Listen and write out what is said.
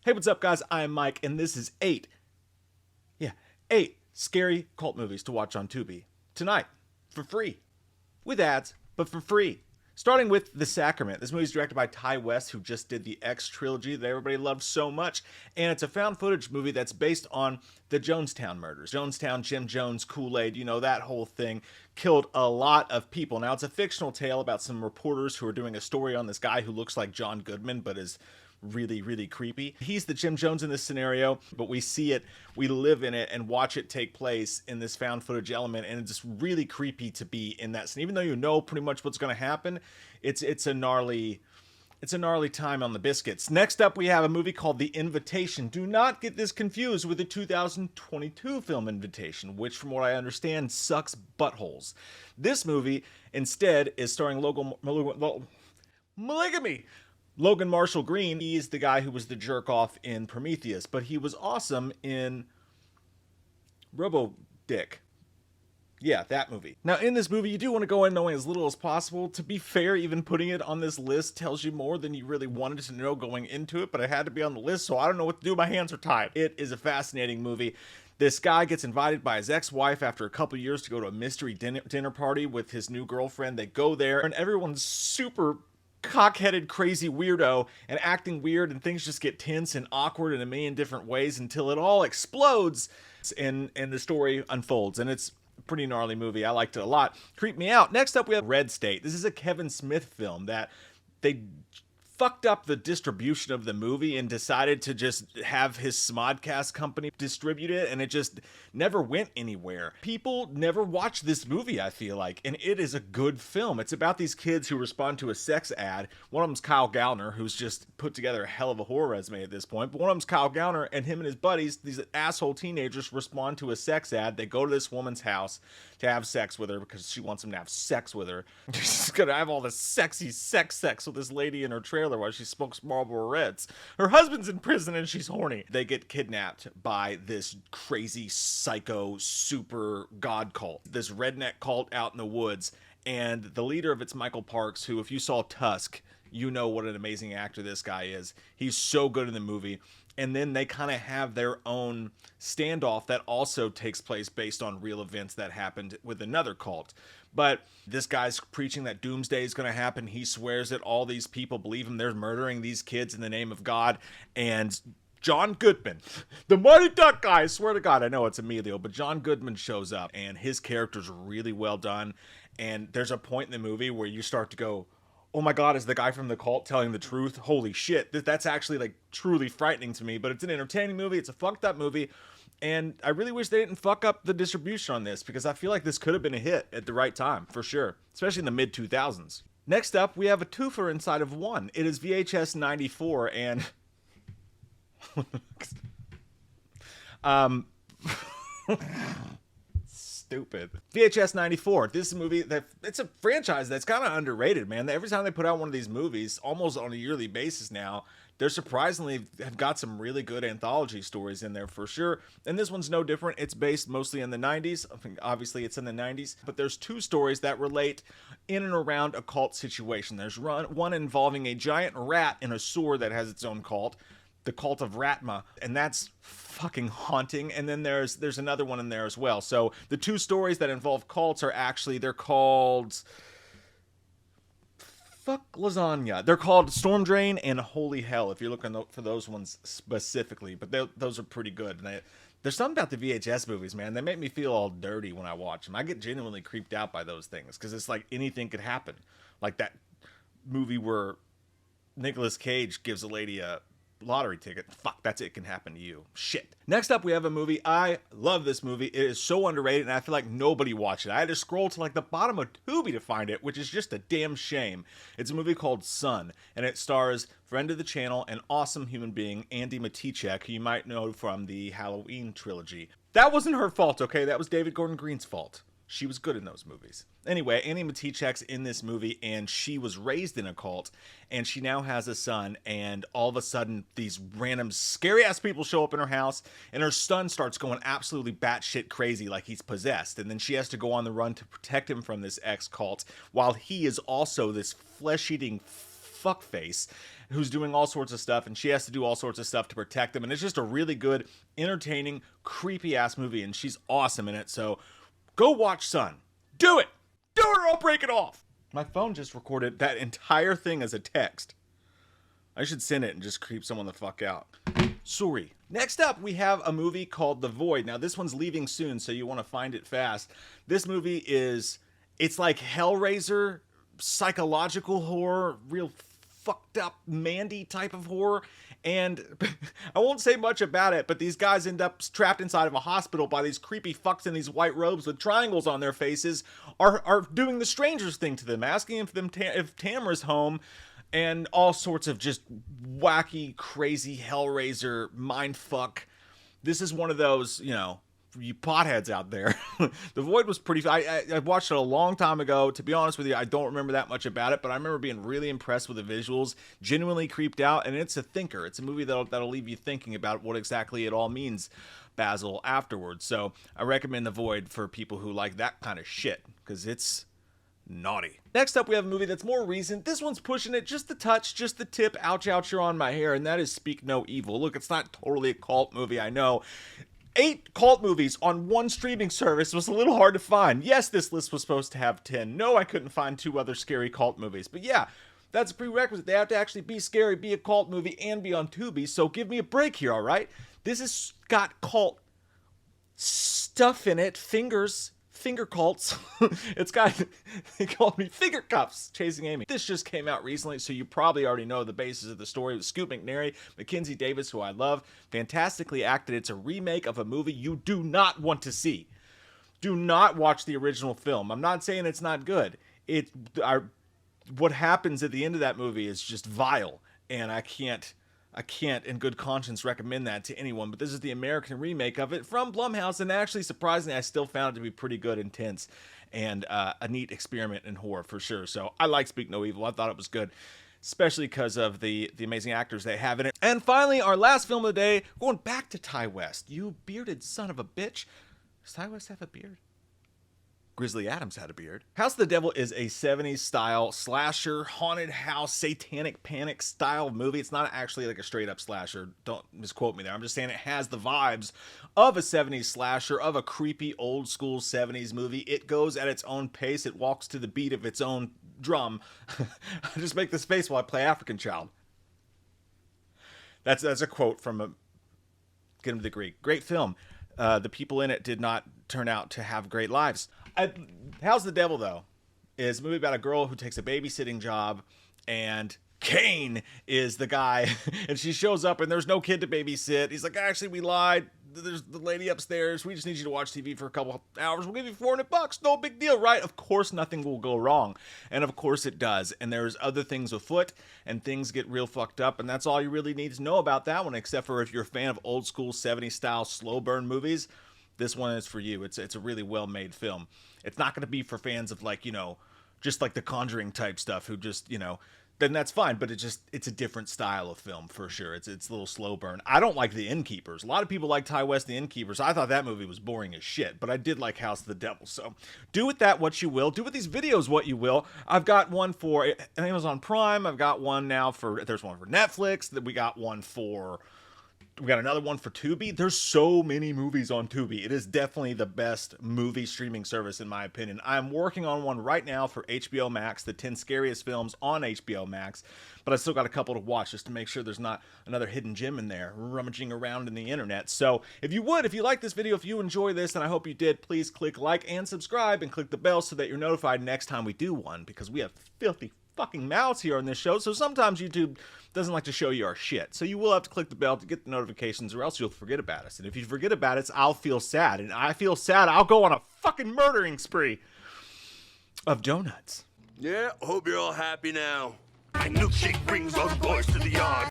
Hey, what's up, guys? I'm Mike, and this is 8 scary cult movies to watch on Tubi tonight for free. With ads, but for free. Starting with The Sacrament. This movie is directed by Ty West, who just did the X trilogy that everybody loved so much. And it's a found footage movie that's based on the Jonestown murders. Jonestown, Jim Jones, Kool-Aid, you know, that whole thing killed a lot of people. Now, it's a fictional tale about some reporters who are doing a story on this guy who looks like John Goodman, but is really, really creepy. He's the Jim Jones in this scenario, but we see it, we live in it, and watch it take place in this found footage element, and it's just really creepy to be in that scene. Even though you know pretty much what's going to happen, it's a gnarly time on the biscuits. Next up, we have a movie called The Invitation. Do not get this confused with the 2022 film Invitation, which, from what I understand, sucks buttholes. This movie, instead, is starring Logan Marshall Green. He is the guy who was the jerk off in Prometheus, but he was awesome in Robo Dick. Yeah, that movie. Now, in this movie, you do want to go in knowing as little as possible. To be fair, even putting it on this list tells you more than you really wanted to know going into it, but it had to be on the list, so I don't know what to do. My hands are tied. It is a fascinating movie. This guy gets invited by his ex-wife after a couple years to go to a mystery dinner party with his new girlfriend. They go there, and everyone's super cock-headed crazy weirdo and acting weird, and things just get tense and awkward in a million different ways until it all explodes and the story unfolds. And it's a pretty gnarly movie. I liked it a lot. Creeped me out. Next up, we have Red State. This is a Kevin Smith film that they fucked up the distribution of the movie and decided to just have his Smodcast company distribute it, and it just never went anywhere. People never watch this movie, I feel like, and it is a good film. It's about these kids who respond to a sex ad. One of them's Kyle Gallner, who's just put together a hell of a horror resume at this point, but one of them's Kyle Gallner, and him and his buddies, these asshole teenagers, respond to a sex ad. They go to this woman's house to have sex with her because she wants them to have sex with her. She's gonna have all this sexy sex with this lady in her trailer while she smokes Marlboro Reds. Her husband's in prison and she's horny. They get kidnapped by this crazy psycho super god cult, this redneck cult out in the woods, and the leader of it's Michael Parks, who, if you saw Tusk, you know what an amazing actor this guy is. He's so good in the movie. And then they kind of have their own standoff that also takes place based on real events that happened with another cult. But this guy's preaching that doomsday is going to happen. He swears that all these people believe him. They're murdering these kids in the name of God. And John Goodman, the Mighty Duck guy, I swear to God, I know it's Emilio, but John Goodman shows up, and his character's really well done. And there's a point in the movie where you start to go, oh my God, is the guy from the cult telling the truth? Holy shit. That's actually like truly frightening to me, but it's an entertaining movie. It's a fucked up movie. And I really wish they didn't fuck up the distribution on this, because I feel like this could have been a hit at the right time, for sure. Especially in the mid 2000s. Next up, we have a twofer inside of one. It is VHS 94, and stupid. VHS 94. This is a movie that, it's a franchise that's kind of underrated, man. Every time they put out one of these movies, almost on a yearly basis now, they're surprisingly have got some really good anthology stories in there for sure. And this one's no different. It's based mostly in the 90s. I think obviously it's in the 90s, but there's two stories that relate in and around a cult situation. There's one involving a giant rat in a sewer that has its own cult, the cult of Ratma, and that's fucking haunting. And then there's another one in there as well. So the two stories that involve cults are actually, they're called lasagna. They're called Storm Drain and Holy Hell, if you're looking for those ones specifically. But those are pretty good. And there's something about the VHS movies, man. They make me feel all dirty when I watch them. I get genuinely creeped out by those things because it's like anything could happen. Like that movie where Nicolas Cage gives a lady a lottery ticket. Fuck, that's it can happen to you. Shit. Next up, we have a movie. I love this movie. It is so underrated, and I feel like nobody watched it. I had to scroll to like the bottom of Tubi to find it, which is just a damn shame. It's a movie called Son, and it stars friend of the channel and awesome human being Andy Matichak, who you might know from the Halloween trilogy. That wasn't her fault, okay? That was David Gordon Green's fault. She was good in those movies. Anyway, Annie Matichak's in this movie, and she was raised in a cult, and she now has a son, and all of a sudden, these random scary-ass people show up in her house, and her son starts going absolutely batshit crazy like he's possessed, and then she has to go on the run to protect him from this ex-cult, while he is also this flesh-eating fuckface who's doing all sorts of stuff, and she has to do all sorts of stuff to protect them. And it's just a really good, entertaining, creepy ass movie, and she's awesome in it. So go watch Son. Do it! Do it or I'll break it off! My phone just recorded that entire thing as a text. I should send it and just creep someone the fuck out. Sorry. Next up, we have a movie called The Void. Now, this one's leaving soon, so you want to find it fast. This movie it's like Hellraiser, psychological horror, real fucked up Mandy type of horror. And I won't say much about it, but these guys end up trapped inside of a hospital by these creepy fucks in these white robes with triangles on their faces, are doing the strangers thing to them, asking if Tamara's home, and all sorts of just wacky, crazy Hellraiser mindfuck. This is one of those, you know, you potheads out there. The Void was pretty... I watched it a long time ago. To be honest with you, I don't remember that much about it, but I remember being really impressed with the visuals, genuinely creeped out, and it's a thinker. It's a movie that'll leave you thinking about what exactly it all means, Basil, afterwards. So I recommend The Void for people who like that kind of shit, because it's naughty. Next up, we have a movie that's more recent. This one's pushing it just the touch, just the tip. Ouch, ouch, you're on my hair, and that is Speak No Evil. Look, it's not totally a cult movie, I know. 8 cult movies on one streaming service was a little hard to find. Yes, this list was supposed to have 10. No, I couldn't find 2 other scary cult movies. But yeah, that's a prerequisite. They have to actually be scary, be a cult movie, and be on Tubi. So give me a break here, all right? This has got cult stuff in it. Finger cults. It's got, they called me finger cuffs, Chasing Amy. This just came out recently, so you probably already know the basis of the story. It was Scoot McNairy, Mackenzie Davis, who I love, fantastically acted. It's a remake of a movie you do not want to see. Do not watch the original film. I'm not saying it's not good. What happens at the end of that movie is just vile, and I can't in good conscience recommend that to anyone, but this is the American remake of it from Blumhouse, and actually, surprisingly, I still found it to be pretty good, intense, and a neat experiment in horror for sure. So I like Speak No Evil. I thought it was good, especially because of the amazing actors they have in it. And finally, our last film of the day, going back to Ty West. You bearded son of a bitch. Does Ty West have a beard? Grizzly Adams had a beard. House of the Devil is a 70s style slasher, haunted house, satanic panic style movie. It's not actually like a straight up slasher. Don't misquote me there. I'm just saying it has the vibes of a 70s slasher, of a creepy old school 70s movie. It goes at its own pace. It walks to the beat of its own drum. I just make this face while I play African Child. That's a quote from Get Him to the Greek. Great film. The people in it did not turn out to have great lives. House of the Devil, though, is a movie about a girl who takes a babysitting job, and Kane is the guy, and she shows up, and there's no kid to babysit. He's like, actually, we lied. There's the lady upstairs. We just need you to watch TV for a couple hours. We'll give you $400. No big deal, right? Of course, nothing will go wrong. And of course it does. And there's other things afoot, and things get real fucked up. And that's all you really need to know about that one, except for if you're a fan of old school 70s style slow burn movies. This one is for you. It's a really well-made film. It's not going to be for fans of, like, you know, just like the Conjuring type stuff who just, you know, then that's fine. But it's a different style of film for sure. It's a little slow burn. I don't like The Innkeepers. A lot of people like Ty West, The Innkeepers. I thought that movie was boring as shit, but I did like House of the Devil. So do with that what you will. Do with these videos what you will. I've got one for Amazon Prime. I've got one now there's one for Netflix. We got another one for Tubi. There's so many movies on Tubi. It is definitely the best movie streaming service in my opinion. I'm working on one right now for HBO Max, the 10 scariest films on HBO Max, but I still got a couple to watch just to make sure there's not another hidden gem in there rummaging around in the internet. So if you like this video, if you enjoy this, and I hope you did, please click like and subscribe and click the bell so that you're notified next time we do one, because we have filthy fucking mouths here on this show, so sometimes YouTube doesn't like to show you our shit. So you will have to click the bell to get the notifications, or else you'll forget about us. And if you forget about us, I'll feel sad. And I feel sad, I'll go on a fucking murdering spree of donuts. Yeah, hope you're all happy now. My milkshake brings all the boys to the yard.